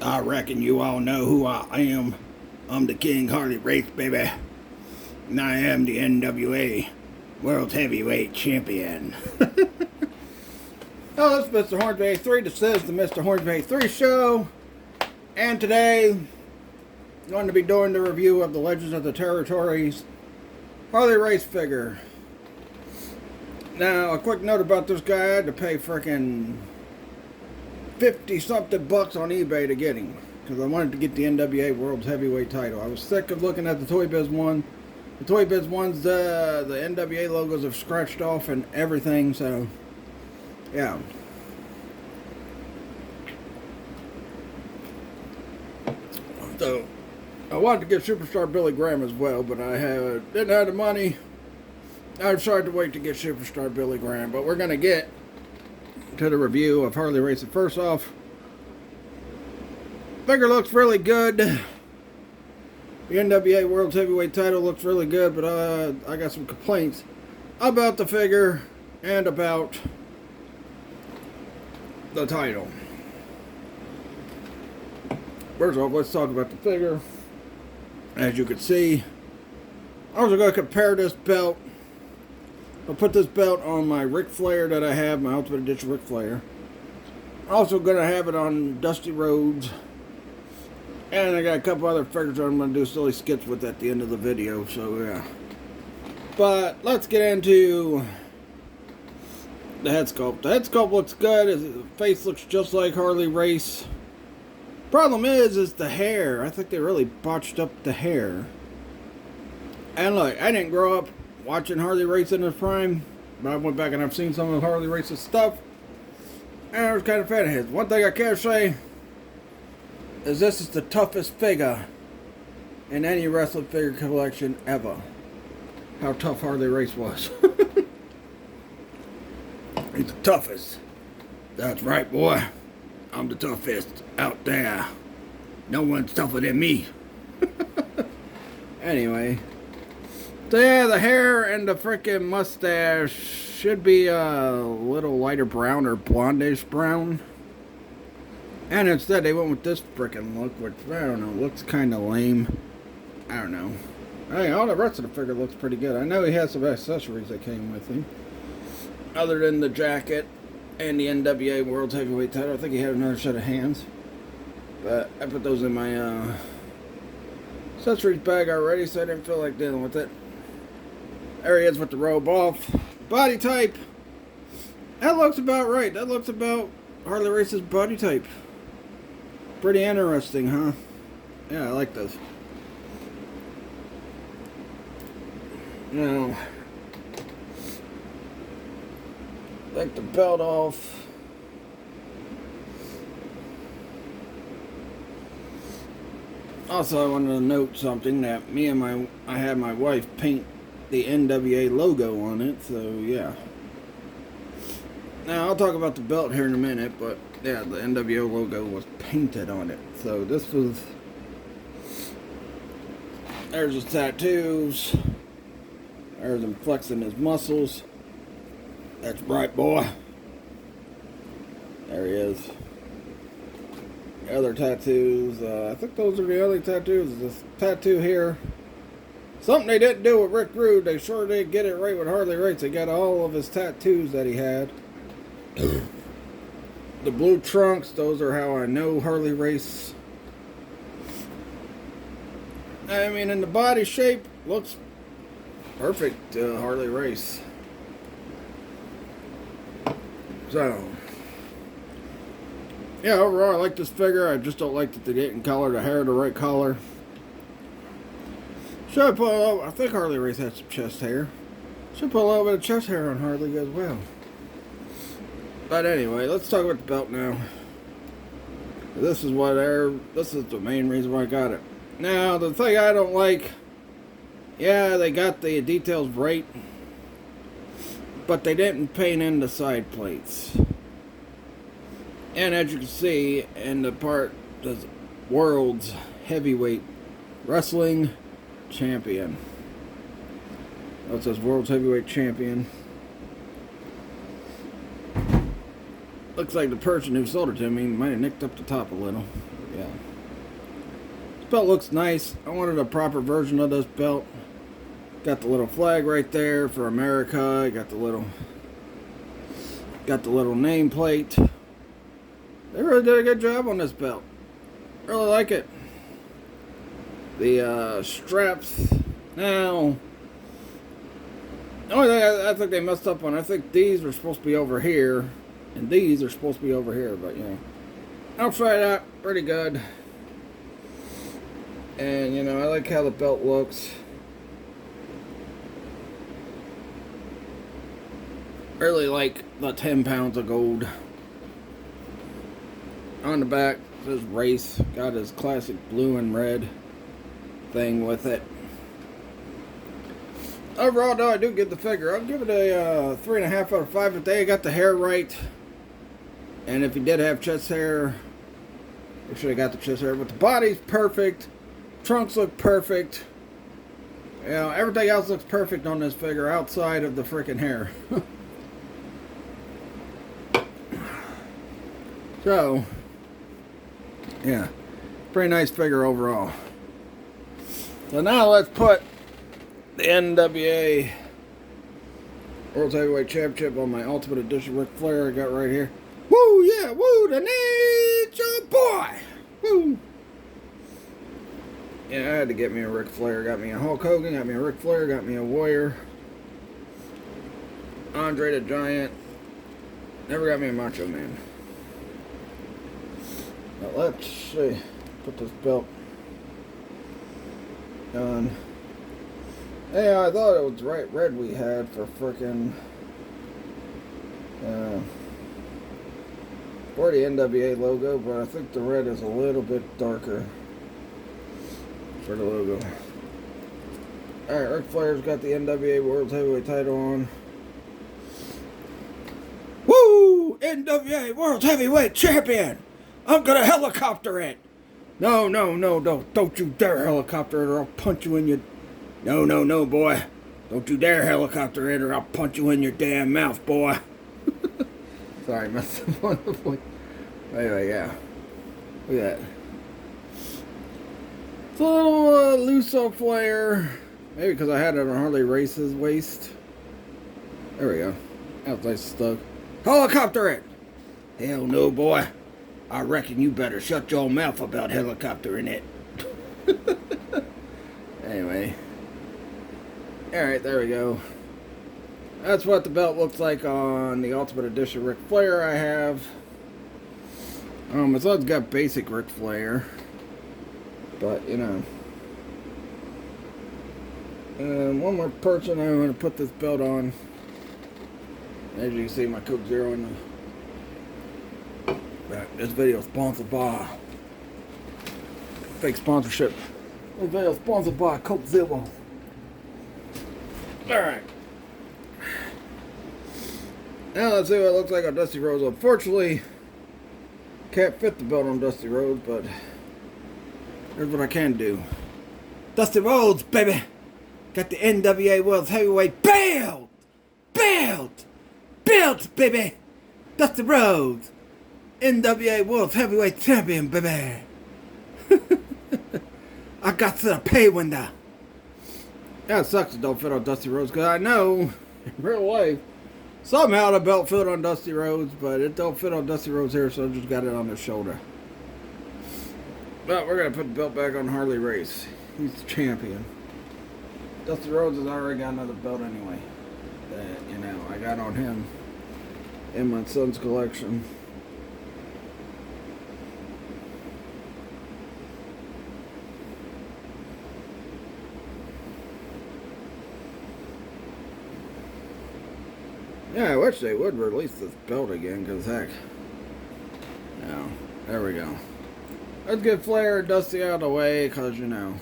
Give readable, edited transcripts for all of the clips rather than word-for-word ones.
I reckon you all know who I am. I'm the King Harley Race, baby. And I am the NWA World Heavyweight Champion. Oh, this is Mr. Hornsby 3. This is the Mr. Hornsby 3 show. And today, I'm going to be doing the review of the Legends of the Territories Harley Race figure. Now, a quick note about this guy. I had to pay frickin' 50-something bucks on eBay to get him, because I wanted to get the NWA World Heavyweight title. I was sick of looking at the Toy Biz one. The Toy Biz ones, the NWA logos have scratched off and everything, so yeah. So I wanted to get Superstar Billy Graham as well, but I didn't have the money. I decided to wait to get Superstar Billy Graham, but we're going to get to the review of Harley Race. First off, figure looks really good. The NWA World Heavyweight title looks really good, but I got some complaints about the figure and about the title. First off, let's talk about the figure. As you can see, I was going to compare this belt. I'll put this belt on my Ric Flair that I have, my Ultimate Edition Ric Flair. Also going to have it on Dusty Rhodes. And I got a couple other figures I'm going to do silly skits with at the end of the video, so yeah. But let's get into the head sculpt. The head sculpt looks good. The face looks just like Harley Race. Problem is the hair. I think they really botched up the hair. And look, I didn't grow up watching Harley Race in his prime, but I went back and I've seen some of Harley Race's stuff, and I was kind of a fan of his. One thing I can say is this is the toughest figure in any wrestling figure collection ever. How tough Harley Race was. He's the toughest. That's right, boy. I'm the toughest out there. No one's tougher than me. Anyway. So yeah, the hair and the freaking mustache should be a little lighter brown or blondish brown. And instead they went with this freaking look, which, I don't know, looks kind of lame. I don't know. I mean, all the rest of the figure looks pretty good. I know he has some accessories that came with him. Other than the jacket and the NWA World Heavyweight title. I think he had another set of hands. But I put those in my accessories bag already, so I didn't feel like dealing with it. There he is with the robe off. Body type. That looks about right. That looks about Harley Race's body type. Pretty interesting, huh? Yeah, I like this. Now, take the belt off. Also, I wanted to note something that I had my wife paint the NWA logo on it, so yeah. Now I'll talk about the belt here in a minute, but yeah, the NWA logo was painted on it. So this was, there's his tattoos, there's him flexing his muscles. That's right, boy. There he is. The other tattoos, I think those are the other tattoos. This tattoo here, something they didn't do with Rick Rude. They sure did get it right with Harley Race. They got all of his tattoos that he had. The blue trunks, those are how I know Harley Race. I mean, in the body shape, looks perfect, Harley Race. So, yeah, overall, I like this figure. I just don't like that they didn't color the hair the right color. Should put a little, I think Harley Race has some chest hair. Should put a little bit of chest hair on Harley as well. But anyway, let's talk about the belt now. This is the main reason why I got it. Now, the thing I don't like, yeah, they got the details right, but they didn't paint in the side plates. And as you can see, in the part, the World's Heavyweight Wrestling Champion. That says World's Heavyweight Champion. Looks like the person who sold it to me might have nicked up the top a little. yeah. This belt looks nice. I wanted a proper version of this belt. Got the little flag right there for America. Got the little nameplate. They really did a good job on this belt. Really like it. The straps. Now, the only thing I think they messed up on, I think these were supposed to be over here, and these are supposed to be over here, but you know. Outside out, pretty good. And you know, I like how the belt looks. Really like the 10 pounds of gold. On the back, says Race. Got his classic blue and red thing with it. Overall, though, I do get the figure. I'll give it a 3.5 out of 5 if they got the hair right. And if he did have chest hair, they should have got the chest hair. But the body's perfect. Trunks look perfect. You know, everything else looks perfect on this figure outside of the freaking hair. So, yeah, pretty nice figure overall. So now let's put the NWA World Heavyweight Championship on my Ultimate Edition Ric Flair I got right here. Woo, yeah, woo, the Nature Boy. Woo. Yeah, I had to get me a Ric Flair. Got me a Hulk Hogan, got me a Ric Flair, got me a Warrior. Andre the Giant. Never got me a Macho Man. Now let's see. Put this belt on. Yeah, I thought it was the right red we had for frickin' for the NWA logo, but I think the red is a little bit darker for the logo. Alright, Ric Flair's got the NWA World Heavyweight title on. Woo! NWA World Heavyweight Champion! I'm gonna helicopter it! No, don't you dare helicopter it or I'll punch you in your... No, boy. Don't you dare helicopter it or I'll punch you in your damn mouth, boy. Sorry, messed up on the point. Anyway, yeah. Look at that. It's a little Luso Flair. Maybe because I had it on Harley Race's waist. There we go. That was nice stuck. Helicopter it! Hell no, boy. I reckon you better shut your mouth about helicoptering it. Anyway. Alright, there we go. That's what the belt looks like on the Ultimate Edition Ric Flair I have. It's also got basic Ric Flair. But, you know. And one more person I'm going to put this belt on. As you can see, my Coke Zero in the... This video is sponsored by... Fake sponsorship. This video is sponsored by Coke Zero. Alright. Now let's see what it looks like on Dusty Rhodes. Unfortunately, can't fit the belt on Dusty Rhodes, but here's what I can do. Dusty Rhodes, baby! Got the NWA World Heavyweight belt! Belt, baby! Dusty Rhodes! NWA World Heavyweight Champion, baby! I got to the pay window. Yeah, it sucks it don't fit on Dusty Rhodes, because I know, in real life, somehow the belt fit on Dusty Rhodes, but it don't fit on Dusty Rhodes here, so I just got it on his shoulder. But we're going to put the belt back on Harley Race. He's the champion. Dusty Rhodes has already got another belt anyway. That, you know, I got on him in my son's collection. Yeah, I wish they would release this belt again, because heck. No, there we go. Let's get Flair and Dusty out of the way, because, you know,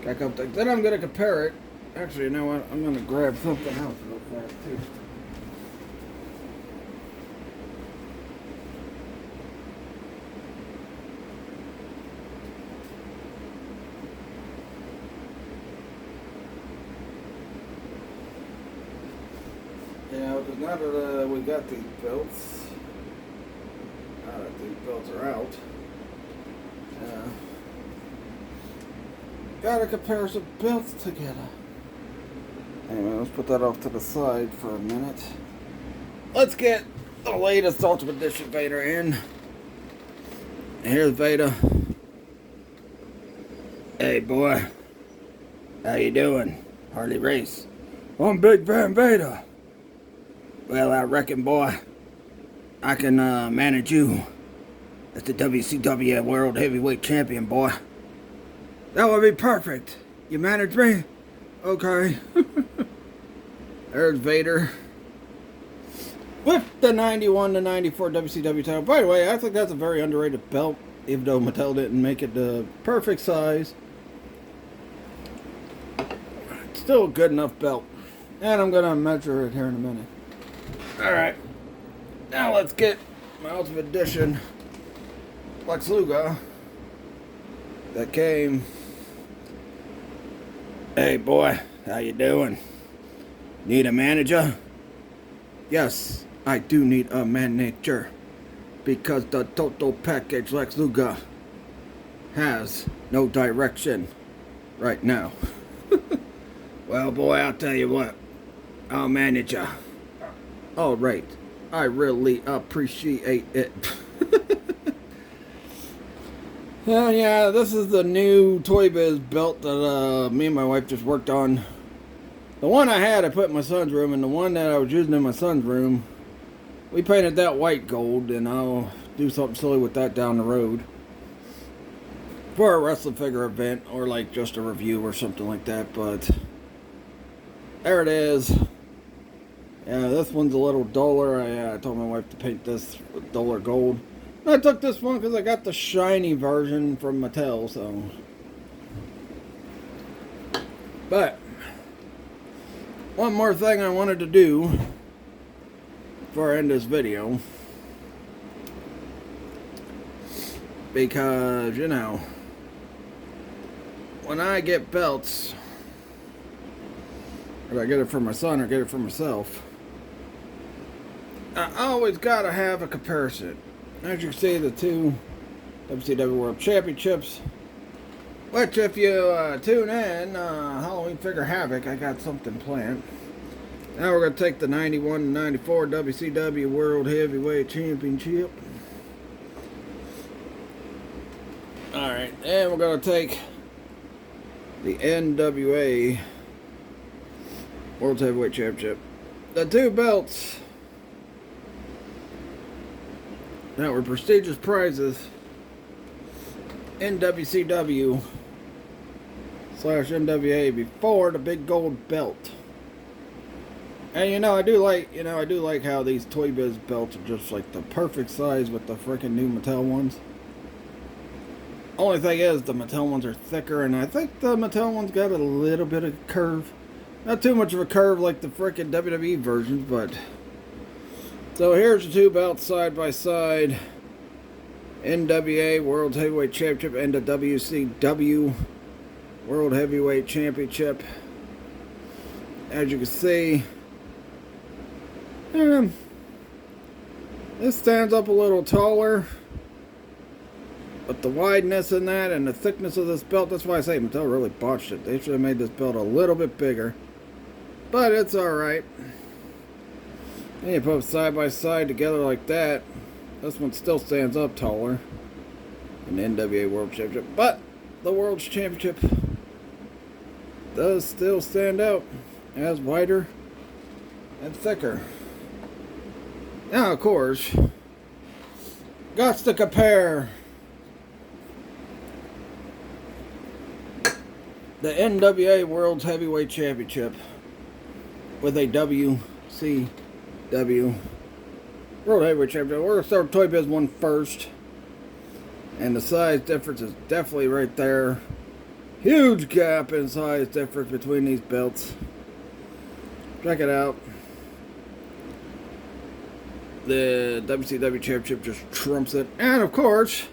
got a couple things. Then I'm going to compare it. Actually, you know what? I'm going to grab something else real fast, too. Yeah, because now that we got these belts are out, Gotta compare some belts together. Anyway, let's put that off to the side for a minute. Let's get the latest Ultimate Edition Vader in. Here's Vader. Hey boy, how you doing? Harley Race. I'm Big Van Vader. Well, I reckon, boy, I can manage you as the WCW World Heavyweight Champion, boy. That would be perfect. You manage me? Okay. There's Vader. With the 91 to 94 WCW title. By the way, I think that's a very underrated belt, even though Mattel didn't make it the perfect size. It's still a good enough belt. And I'm going to measure it here in a minute. Alright. Now let's get my Ultimate Edition Lex Luger that came. Hey boy, how you doing? Need a manager? Yes, I do need a manager. Because the total package Lex Luger has no direction right now. Well boy, I'll tell you what. I'll manage ya. Alright. I really appreciate it. Yeah, this is the new Toy Biz belt that me and my wife just worked on. The one I had, I put in my son's room, and the one that I was using in my son's room, we painted that white gold, and I'll do something silly with that down the road. For a wrestling figure event, or like just a review or something like that, but there it is. Yeah, this one's a little duller. I told my wife to paint this with duller gold. I took this one because I got the shiny version from Mattel, so. But one more thing I wanted to do before I end this video, because, you know, when I get belts, if I get it for my son or get it for myself, I always gotta have a comparison. As you can see, the two WCW World Championships, which if you tune in, Halloween Figure Havoc, I got something planned. Now we're going to take the 91 and 94 WCW World Heavyweight Championship. Alright, and we're going to take the NWA World Heavyweight Championship. The two belts that were prestigious prizes in WCW / NWA before the big gold belt. And I do like how these Toy Biz belts are just like the perfect size with the freaking new Mattel ones. Only thing is, the Mattel ones are thicker, and I think the Mattel ones got a little bit of curve. Not too much of a curve like the freaking WWE versions, but. So here's the two belts side by side. NWA World Heavyweight Championship and the WCW World Heavyweight Championship. As you can see, this stands up a little taller. But the wideness in that and the thickness of this belt, that's why I say Mattel really botched it. They should have made this belt a little bit bigger. But it's alright. And you put them side by side together like that. This one still stands up taller than the NWA World Championship. But the World's Championship does still stand out as wider and thicker. Now, of course, got to compare the NWA World Heavyweight Championship with a WCW World Heavyweight Championship. We're going to start with Toy Biz one first. And the size difference is definitely right there. Huge gap in size difference between these belts. Check it out. The WCW Championship just trumps it. And of course,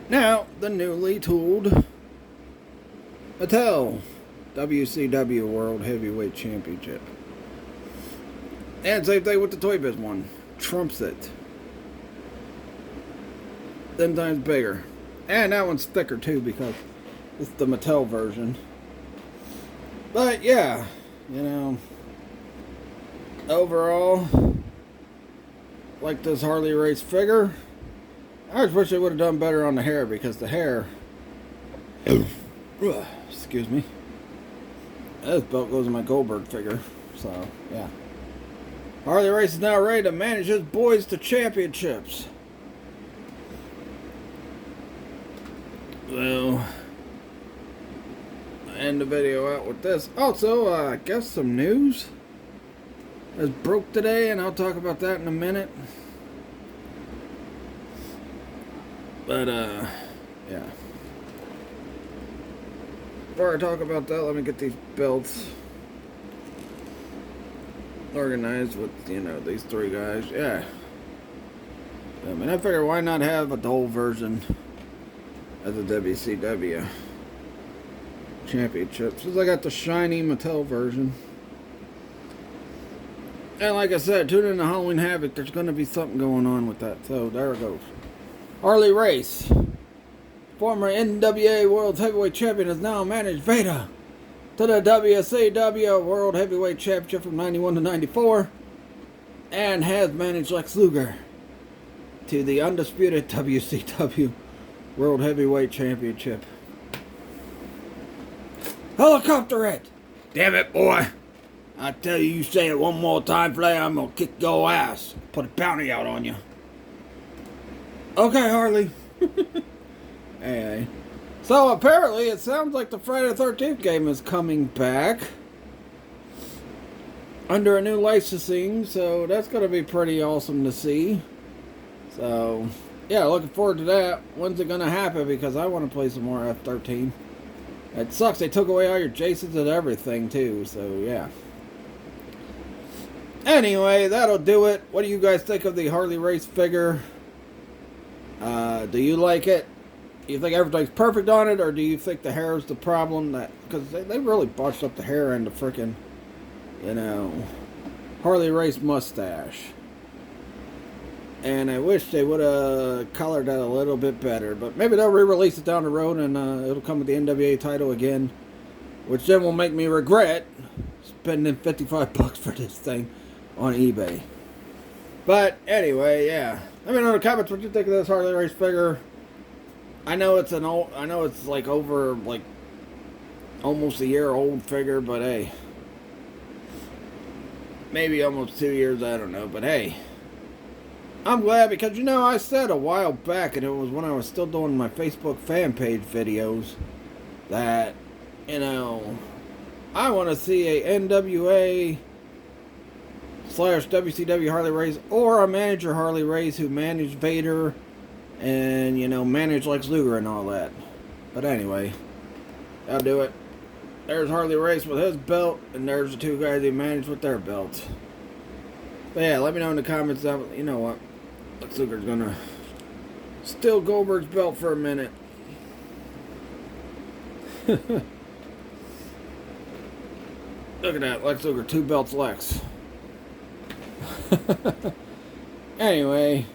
now the newly tooled Mattel WCW World Heavyweight Championship. And same thing with the Toy Biz one. Trumps it. 10 times bigger. And that one's thicker too because it's the Mattel version. But yeah, you know, overall, like this Harley Race figure. I just wish they would have done better on the hair because the hair, excuse me, this belt goes in my Goldberg figure. So yeah, Harley Race is now ready to manage his boys to championships. Well, I end the video out with this. Also, I guess some news has broke today, and I'll talk about that in a minute. But, yeah. Before I talk about that, let me get these belts organized with, you know, these three guys. Yeah. I mean, I figure why not have a dull version of the WCW Championship, since I got the shiny Mattel version. And like I said, tune in to Halloween Havoc. There's going to be something going on with that. So there it goes. Harley Race, former NWA World Heavyweight Champion, has now managed Vader to the WCW World Heavyweight Championship from 91 to 94, and has managed Lex Luger to the undisputed WCW World Heavyweight Championship. Helicopter it! Damn it, boy! I tell you, you say it one more time, Flair, I'm gonna kick your ass. Put a bounty out on you. Okay, Harley. Hey. So apparently, it sounds like the Friday the 13th game is coming back under a new licensing, so that's gonna be pretty awesome to see. So yeah, looking forward to that. When's it gonna happen? Because I want to play some more F-13. It sucks. They took away all your Jasons and everything too. So yeah. Anyway, that'll do it. What do you guys think of the Harley Race figure? Do you like it? Do you think everything's perfect on it, or do you think the hair is the problem? That because they really botched up the hair and the freaking, you know, Harley Race mustache. And I wish they would have colored that a little bit better. But maybe they'll re-release it down the road and it'll come with the NWA title again. Which then will make me regret spending $55 for this thing on eBay. But anyway, yeah. Let me know in the comments what you think of this Harley Race figure. I know it's like over like almost a year old figure, but hey. Maybe almost 2 years, I don't know. But hey. I'm glad because, you know, I said a while back, and it was when I was still doing my Facebook fan page videos, that, you know, I want to see a NWA / WCW Harley Race, or a manager Harley Race who managed Vader and, you know, managed Lex Luger and all that. But anyway, that'll do it. There's Harley Race with his belt, and there's the two guys he managed with their belts. But yeah, let me know in the comments. You know what? Lex Luger's gonna steal Goldberg's belt for a minute. Look at that, Lex Luger, 2 belts Lex. Anyway,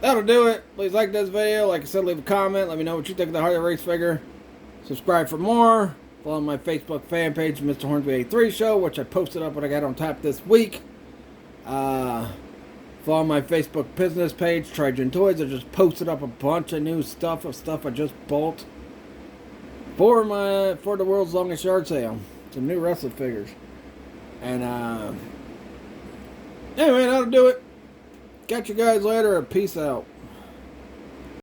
that'll do it. Please like this video. Like I said, leave a comment. Let me know what you think of the Harley Race figure. Subscribe for more. Follow my Facebook fan page, Mr. Hornsby 83 Show, which I posted up what I got on tap this week. Follow my Facebook business page, Trajan Toys. I just posted up a bunch of new stuff I just bought for the world's longest yard sale. Some new wrestling figures. And anyway, that'll do it. Catch you guys later. Peace out.